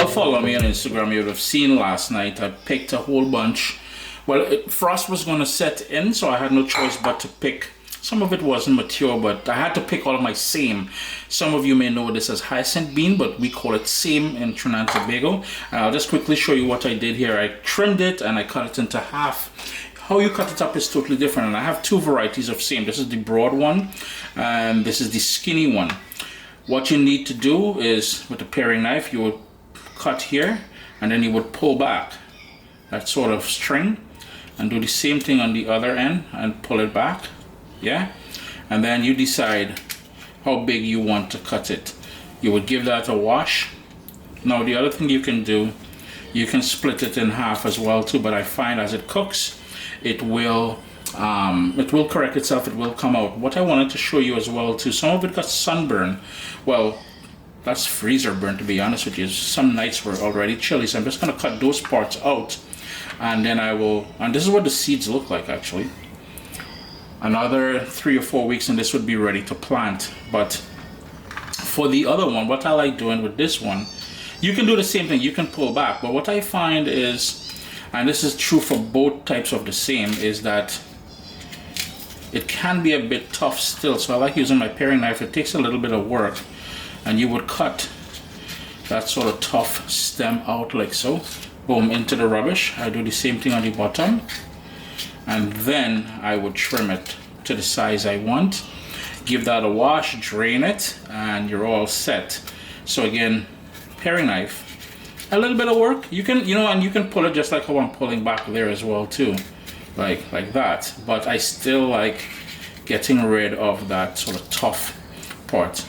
follow me on Instagram, you would have seen last night I picked a whole bunch. Well, frost was going to set in, so I had no choice but to pick. Some of it wasn't mature, but I had to pick all of my Seim. Some of you may know this as hyacinth bean, but we call it Seim in Trinidad and Tobago. I'll just quickly show you what I did here. I trimmed it and I cut it into half. How you cut it up is totally different, and I have two varieties of Seim. This is the broad one, and this is the skinny one. What you need to do is, with a paring knife, you would cut here, and then you would pull back that sort of string, and do the same thing on the other end, and pull it back. Yeah, and then you decide how big you want to cut it. You would give that a wash. Now the other thing you can do, you can split it in half as well too, but I find as it cooks, it will correct itself, it will come out. What I wanted to show you as well too, some of it got sunburn. Well, that's freezer burn, to be honest with you. Some nights were already chilly, so I'm just going to cut those parts out, and then I will, and this is what the seeds look like actually. Another 3 or 4 weeks and this would be ready to plant. But for the other one, what I like doing with this one, you can do the same thing, you can pull back, but what I find is, and this is true for both types of the Seim, is that it can be a bit tough still. So I like using my paring knife. It takes a little bit of work, and you would cut that sort of tough stem out like so. Boom, into the rubbish. I do the same thing on the bottom, and then I would trim it to the size I want. Give that a wash, drain it, and you're all set. So again, paring knife, a little bit of work. You can, and you can pull it just like how I'm pulling back there as well too, like that. But I still like getting rid of that sort of tough part.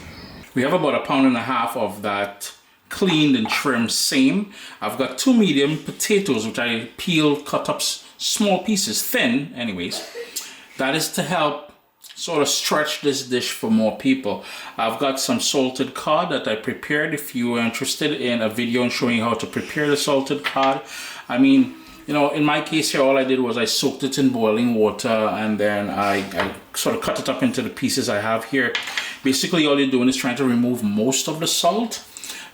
We have about 1.5 pounds of that cleaned and trimmed Seim. I've got 2 medium potatoes which I peeled, cut up small pieces, thin anyways. That is to help sort of stretch this dish for more people. I've got some salted cod that I prepared. If you are interested in a video on showing how to prepare the salted cod, I mean, in my case here, all I did was I soaked it in boiling water, and then I sort of cut it up into the pieces I have here. Basically, all you're doing is trying to remove most of the salt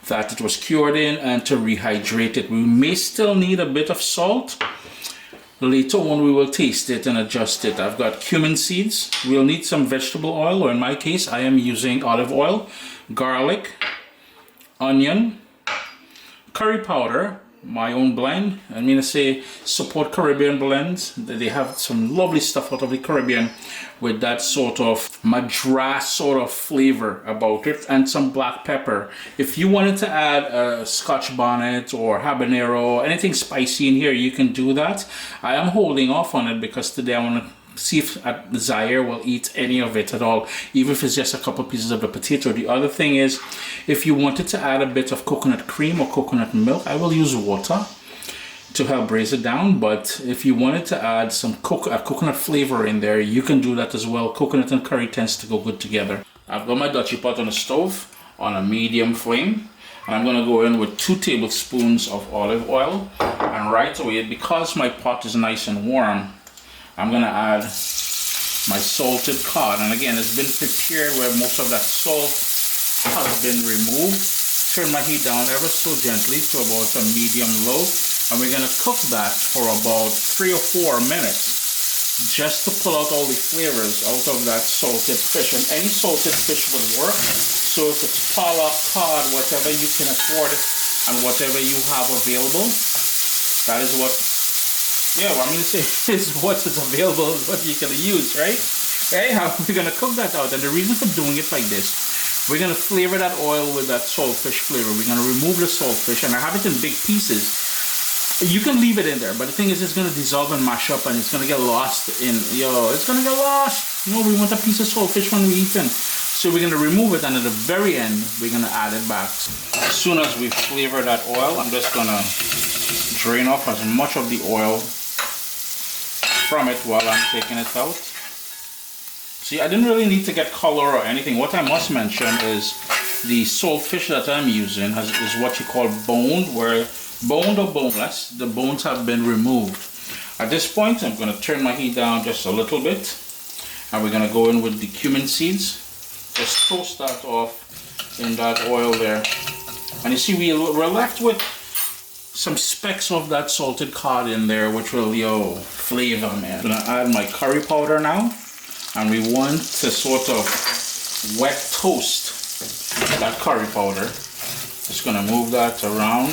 that it was cured in and to rehydrate it. We may still need a bit of salt. Later on we will taste it and adjust it. I've got cumin seeds. We'll need some vegetable oil, or in my case I am using olive oil, garlic, onion, curry powder, my own blend. I mean to say, support Caribbean blends. They have some lovely stuff out of the Caribbean with that sort of madras sort of flavor about it, and some black pepper. If you wanted to add a Scotch bonnet or habanero, anything spicy in here, you can do that. I am holding off on it because today I want to see if Zaire will eat any of it at all, even if it's just a couple pieces of the potato. The other thing is, if you wanted to add a bit of coconut cream or coconut milk, I will use water to help braise it down. But if you wanted to add some coconut flavor in there, you can do that as well. Coconut and curry tends to go good together. I've got my Dutchie pot on the stove on a medium flame, and I'm going to go in with 2 tablespoons of olive oil, and right away, because my pot is nice and warm, I'm going to add my salted cod. And again, it's been prepared where most of that salt has been removed. Turn my heat down ever so gently to about a medium low, and we're going to cook that for about 3 or 4 minutes just to pull out all the flavors out of that salted fish. And any salted fish would work. So if it's pollock, cod, whatever you can afford and whatever you have available, that is what, I mean to say, is what is available, is what you're going to use, right? Anyhow, we're going to cook that out, and the reason for doing it like this, we're going to flavor that oil with that saltfish flavor. We're going to remove the saltfish, and I have it in big pieces. You can leave it in there, but the thing is, it's going to dissolve and mash up, and it's going to get lost in, it's going to get lost. We want a piece of saltfish when we eat it. So we're going to remove it, and at the very end, we're going to add it back. As soon as we flavor that oil, I'm just going to drain off as much of the oil from it while I'm taking it out. See, I didn't really need to get color or anything. What I must mention is the saltfish that I'm using is what you call boned, where boned or boneless, the bones have been removed. At this point, I'm going to turn my heat down just a little bit, and we're going to go in with the cumin seeds. Just toast that off in that oil there. And you see, we're left with some specks of that salted cod in there, which will, flavor, man. I'm gonna add my curry powder now. And we want to sort of wet toast that curry powder. Just gonna move that around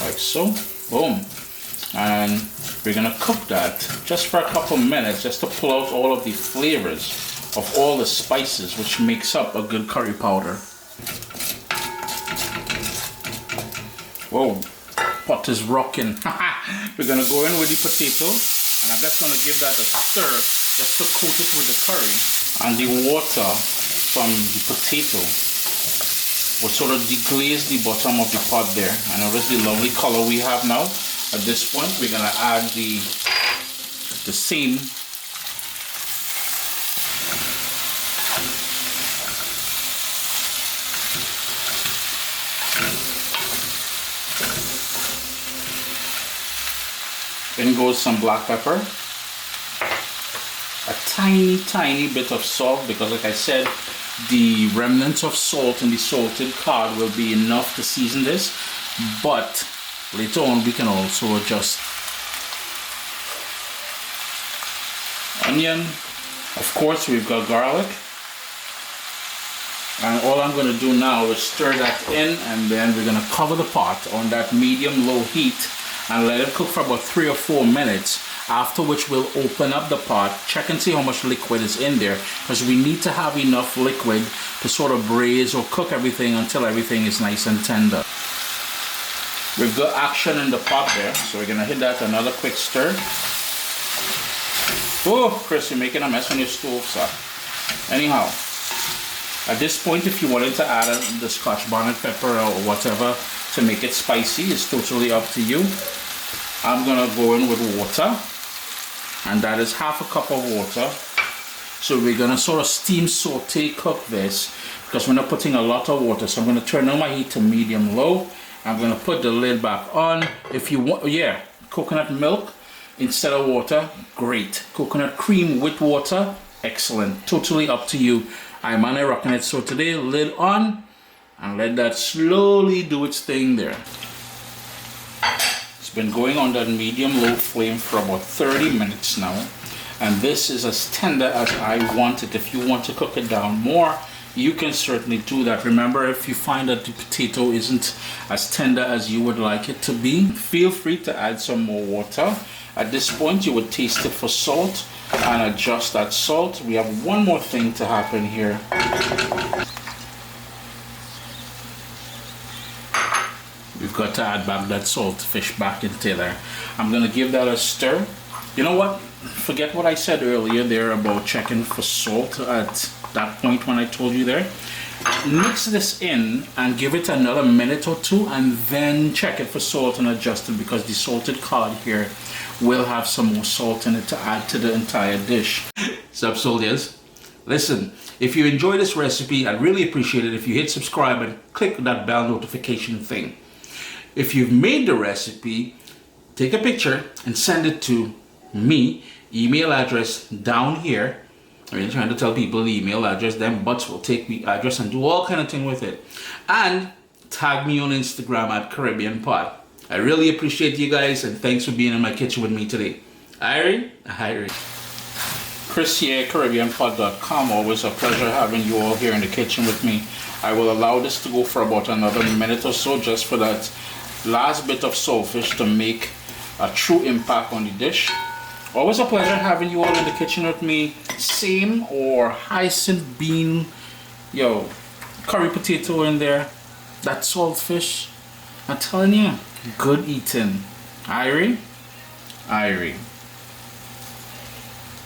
like so. Boom. And we're gonna cook that just for a couple minutes, just to pull out all of the flavors of all the spices which makes up a good curry powder. Whoa, pot is rocking. We're gonna go in with the potato, and I'm just gonna give that a stir just to coat it with the curry. And the water from the potato will sort of deglaze the bottom of the pot there. And notice the lovely color we have now. At this point, we're gonna add the Seim. In goes some black pepper, a tiny bit of salt, because like I said, the remnants of salt in the salted cod will be enough to season this, but later on we can also adjust. Onion, of course we've got garlic, and all I'm going to do now is stir that in, and then we're going to cover the pot on that medium-low heat and let it cook for about 3 or 4 minutes, after which we'll open up the pot, check and see how much liquid is in there, because we need to have enough liquid to sort of braise or cook everything until everything is nice and tender. We've got action in the pot there, so we're gonna hit that another quick stir. Oh, Chris, you're making a mess on your stove, sir. Anyhow, at this point, if you wanted to add the Scotch bonnet pepper or whatever to make it spicy, it's totally up to you. I'm gonna go in with water, and that is half a cup of water. So we're gonna sort of steam saute cook this, because we're not putting a lot of water. So I'm gonna turn on my heat to medium low. I'm gonna put the lid back on. If you want, coconut milk instead of water, great. Coconut cream with water, excellent. Totally up to you. I'm on rocking it. So today, lid on, and let that slowly do its thing there. It's been going on that medium-low flame for about 30 minutes now, and this is as tender as I want it. If you want to cook it down more, you can certainly do that. Remember, if you find that the potato isn't as tender as you would like it to be, feel free to add some more water. At this point, you would taste it for salt and adjust that salt. We have one more thing to happen here. We've got to add back that salt fish back into there. I'm gonna give that a stir. You know what? Forget what I said earlier there about checking for salt at that point when I told you there. Mix this in and give it another minute or two, and then check it for salt and adjust it, because the salted cod here will have some more salt in it to add to the entire dish. Sup, soldiers? Listen, if you enjoy this recipe, I'd really appreciate it if you hit subscribe and click that bell notification thing. If you've made the recipe, take a picture and send it to me. Email address down here. I'm really trying to tell people the email address, then Butts will take the address and do all kind of thing with it. And tag me on Instagram at Caribbean Pod. I really appreciate you guys, and thanks for being in my kitchen with me today. Irie. Chris here, CaribbeanPod.com. Always a pleasure having you all here in the kitchen with me. I will allow this to go for about another minute or so, just for that last bit of saltfish to make a true impact on the dish. Always a pleasure having you all in the kitchen with me. Seim or hyacinth bean, curry potato in there, that saltfish. I'm telling you, good eating. Irie.